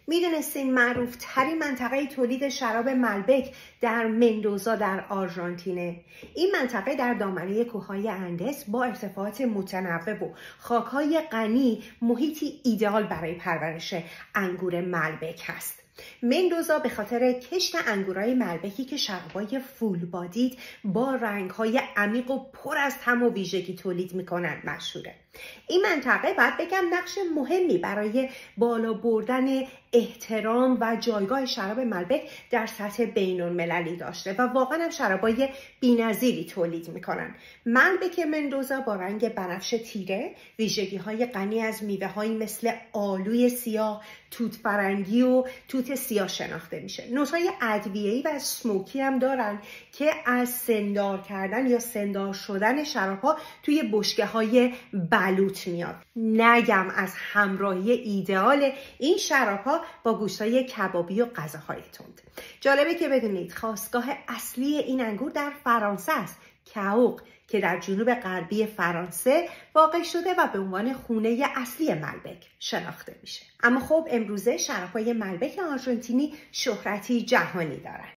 میدونستین معروف ترین منطقه تولید شراب مالبک در مندوزا در آرژانتینه. این منطقه در دامنه کوههای اندس با ارتفاعات متنوع و خاکهای غنی محیطی ایدئال برای پرورش انگور مالبک است. مندوزا به خاطر کشت انگورای مالبکی که شرابای فول بادید با رنگهای عمیق و پر از طعم و ویژگی تولید میکنند مشهوره. این منطقه باید بگم نقش مهمی برای بالا بردن احترام و جایگاه شراب مالبک در سطح بین‌المللی داشته و واقعا هم شرابای بی‌نظیری تولید میکنن. مالبک مندوزا با رنگ بنفش تیره، ویژگی‌های غنی از میوه‌هایی مثل آلوی سیاه، توت فرنگی و توت سیاه شناخته میشه. نوت‌های ادویه‌ای و اسموکی هم دارن که از سندار کردن یا سندار شدن شراب‌ها توی بشکه‌های بلوط میاد. نگم از همراهی ایدئال این شراب‌ها با گوشت‌های کبابی و غذاهای تند. جالبه که بدونید خاستگاه اصلی این انگور در فرانسه است، کاوق، که در جنوب غربی فرانسه واقع شده و به عنوان خونه اصلی مالبک شناخته میشه. اما خب امروزه شراب‌های مالبک آرژانتینی شهرتی جهانی دارن.